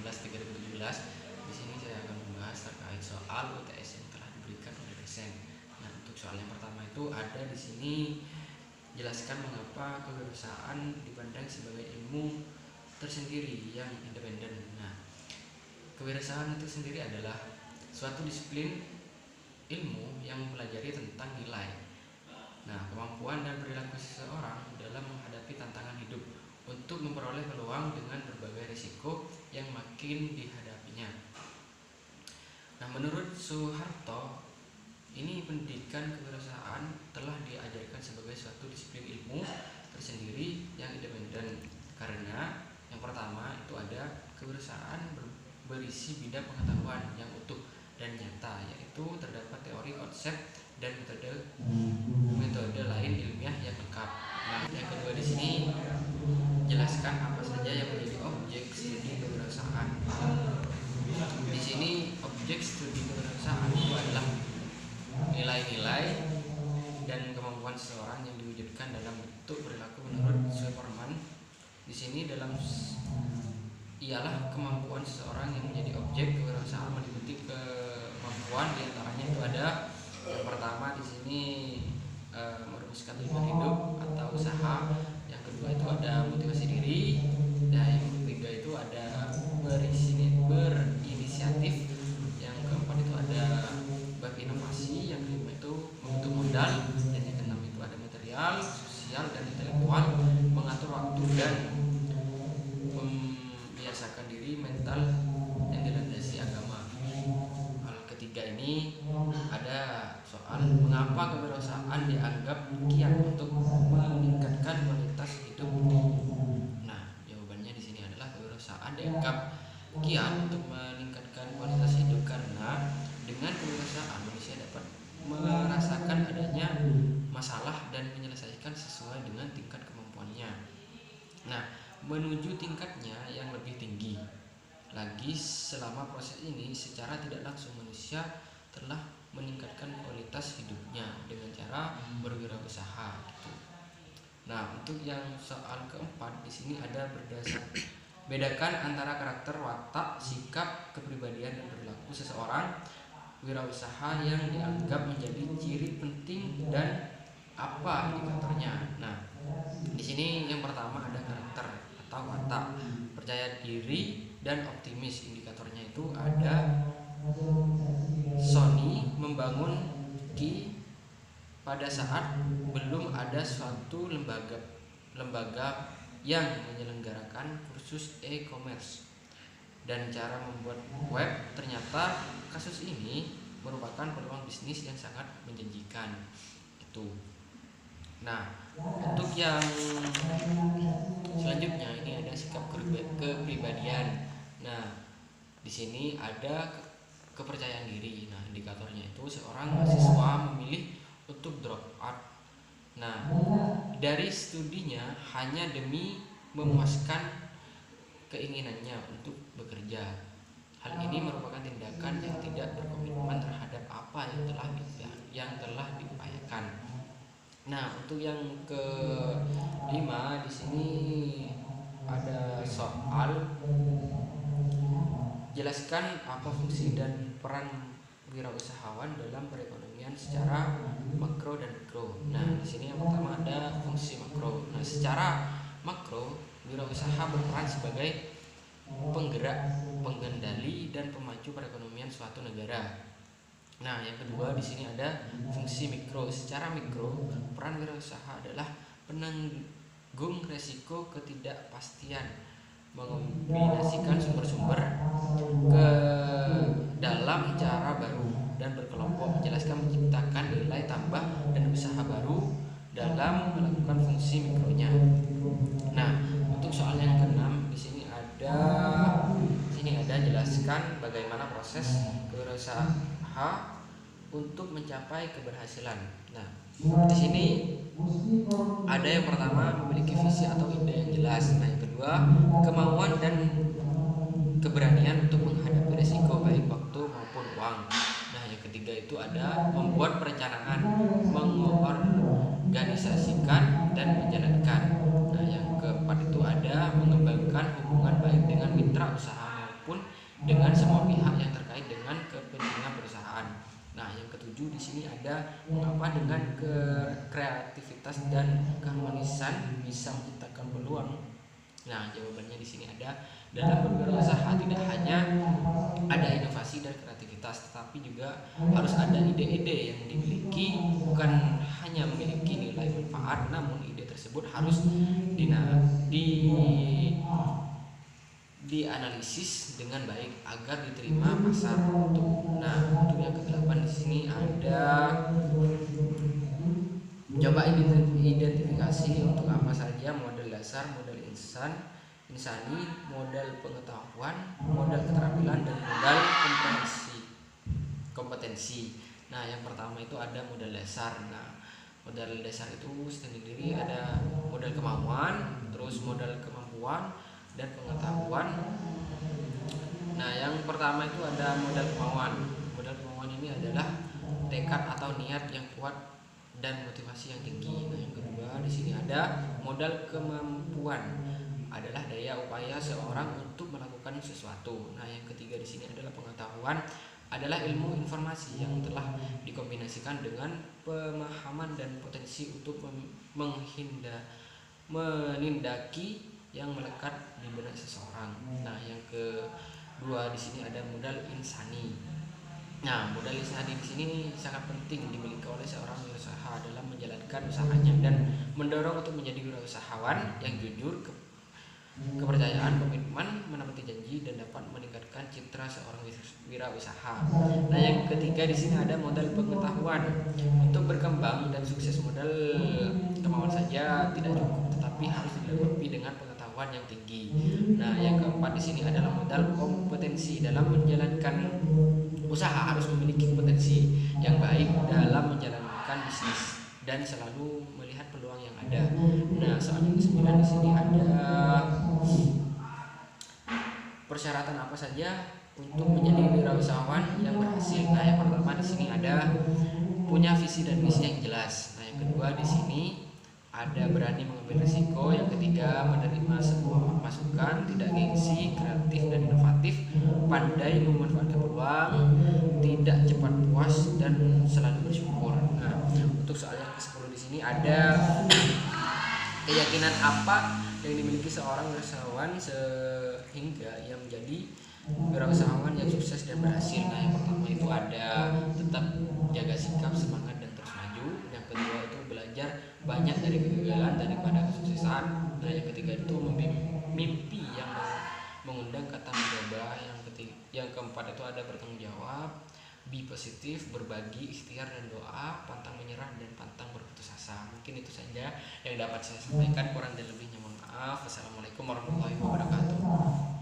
11/2017. Di sini saya akan membahas terkait soal UTS yang telah diberikan oleh dosen. Nah, untuk soal yang pertama itu ada di sini, jelaskan mengapa kewirausahaan dipandang sebagai ilmu tersendiri yang independen. Nah, kewirausahaan itu sendiri adalah suatu disiplin ilmu yang mempelajari tentang nilai, kemampuan dan perilaku seseorang dalam menghadapi tantangan hidup untuk memperoleh peluang dengan berbagai risiko yang makin dihadapinya. Nah, menurut Soeharto, ini pendidikan kewirausahaan telah diajarkan sebagai suatu disiplin ilmu tersendiri yang independen karena yang pertama itu ada kewirausahaan berisi bidang pengetahuan yang utuh dan nyata, yaitu terdapat teori, konsep, dan metode lain ilmiah yang lengkap. Nah, yang kedua di sini jelaskan apa saja yang menjadi objek studi kewirausahaan. Di sini objek studi kewirausasan itu adalah nilai-nilai dan kemampuan seseorang yang diwujudkan dalam bentuk perilaku menurut Superman. Di sini ialah kemampuan seseorang yang menjadi objek kewirausahaan meliputi kemampuan diantaranya itu ada yang pertama di sini merumuskan tujuan hidup atau usaha, yang kedua itu ada motivasi diri, dan yang ketiga itu ada berinisiatif, yang keempat itu ada berinovasi, yang kelima itu membentuk modal, dan yang keenam itu ada material, sosial, dan intelektual, mengatur waktu dan membiasakan diri, mental yang dilandasi agama. Hal ketiga ini ada soal mengapa kewirausahaan dianggap kiat untuk meningkatkan kualitas hidup. Nah, jawabannya di sini adalah kewirausahaan dianggap kiat untuk meningkatkan kualitas hidup karena dengan kewirausahaan manusia dapat merasakan adanya masalah dan menyelesaikan sesuai dengan tingkat kemampuannya. Nah, menuju tingkatnya yang lebih tinggi lagi. Selama proses ini secara tidak langsung manusia telah meningkatkan kualitas hidupnya dengan cara berwirausaha gitu. Nah, untuk yang soal keempat di sini ada bedakan antara karakter, watak, sikap, kepribadian, dan perilaku seseorang wirausaha yang dianggap menjadi ciri penting dan apa indikatornya. Nah, di sini yang pertama ada karakter atau watak, percaya diri dan optimis. Indikatornya itu ada Sony membangun pada saat belum ada suatu lembaga yang menyelenggarakan kursus e-commerce dan cara membuat web. Ternyata kasus ini merupakan peluang bisnis yang sangat menjanjikan itu. Nah, untuk yang selanjutnya ini ada sikap kepribadian. Nah, di sini ada kepercayaan diri. Nah, indikatornya itu seorang mahasiswa memilih untuk drop out. Nah, dari studinya hanya demi memuaskan keinginannya untuk bekerja. Hal ini merupakan tindakan yang tidak berkomitmen terhadap apa yang telah diupayakan. Nah, untuk yang kelima di sini ada soal jelaskan apa fungsi dan peran wirausahawan dalam perekonomian secara makro dan mikro. Nah, di sini yang pertama ada fungsi makro. Nah, secara makro, wirausaha berperan sebagai penggerak, pengendali, dan pemacu perekonomian suatu negara. Nah, yang kedua di sini ada fungsi mikro. Secara mikro, peran wirausaha adalah penanggung resiko ketidakpastian, mengombinasikan sumber-sumber ke dalam cara baru dan berkelompok, menjelaskan, menciptakan nilai tambah dan usaha baru dalam melakukan fungsi mikronya. Nah, untuk soal yang keenam di sini ada jelaskan bagaimana proses kewirausaha untuk mencapai keberhasilan. Nah, di sini ada yang pertama memiliki visi atau ide yang jelas. Nah, yang kedua kemauan dan keberanian untuk menghadapi risiko baik waktu maupun uang. Nah, yang ketiga itu ada membuat perencanaan, mengorganisasikan, dan menjalankan. Nah, yang keempat itu ada mengembangkan hubungan baik dengan mitra usaha maupun dengan semua pihak yang terkait dengan kepentingan perusahaan. Nah, yang ketujuh di sini ada mengapa dengan kreativitas dan keharmonisan bisa menciptakan peluang. Nah, jawabannya di sini ada dalam berwirausaha tidak hanya ada inovasi dan kreativitas, tetapi juga harus ada ide-ide yang dimiliki, bukan hanya memiliki nilai manfaat, namun ide tersebut harus dianalisis dengan baik agar diterima pasar. Untuk yang kedelapan di sini ada coba identifikasi untuk apa saja modal dasar, modal insani, modal pengetahuan, modal keterampilan, dan modal kompetensi. Nah, yang pertama itu ada modal dasar. Nah, modal dasar itu sendiri ada modal kemauan, terus modal kemampuan dan pengetahuan. Nah, yang pertama itu ada modal kemauan. Modal kemauan ini adalah tekad atau niat yang kuat dan motivasi yang tinggi. Nah, yang kedua di sini ada modal kemampuan, adalah daya upaya seorang untuk melakukan sesuatu. Nah, yang ketiga di sini adalah pengetahuan, adalah ilmu informasi yang telah dikombinasikan dengan pemahaman dan potensi untuk menindaki yang melekat di benak seseorang. Nah, yang kedua di sini ada modal insani. Nah, modal insani di sini sangat penting dimiliki oleh seorang wirausaha dalam menjalankan usahanya dan mendorong untuk menjadi wirausahawan yang jujur, kepercayaan, komitmen, menepati janji, dan dapat meningkatkan citra seorang wirausaha. Nah, yang ketiga di sini ada modal pengetahuan. Untuk berkembang dan sukses, modal kemauan saja tidak cukup, tetapi harus dilengkapi dengan pengetahuan yang tinggi. Nah, yang keempat di sini adalah modal kompetensi. Dalam menjalankan usaha harus memiliki kompetensi yang baik dalam menjalankan bisnis dan selalu melihat peluang yang ada. Nah, soal yang ke-9 di sini ada persyaratan apa saja untuk menjadi wirausahawan yang berhasil. Nah, yang pertama di sini ada punya visi dan misi yang jelas. Nah, yang kedua di sini ada berani mengambil risiko. Yang ketiga menerima semua masukan, tidak gengsi, kreatif dan inovatif, pandai memanfaatkan peluang, tidak cepat puas, dan selalu bersyukur. Nah, untuk soal yang ke-10 di sini ada keyakinan apa yang dimiliki seorang wirausahawan sehingga ia menjadi wirausahawan yang sukses dan berhasil. Nah, yang pertama itu ada tetap jaga sikap, semangat, dan terus maju. Yang kedua itu belajar banyak dari kegagalan daripada kesuksesan. Nah, yang ketiga itu mimpi yang mengundang kata mencoba. Yang keempat itu ada bertanggung jawab, be positif, berbagi, ikhtiar dan doa, pantang menyerah, dan pantang berputus asa. Mungkin itu saja yang dapat saya sampaikan, kurang dan lebihnya mohon maaf. Wassalamualaikum warahmatullahi wabarakatuh.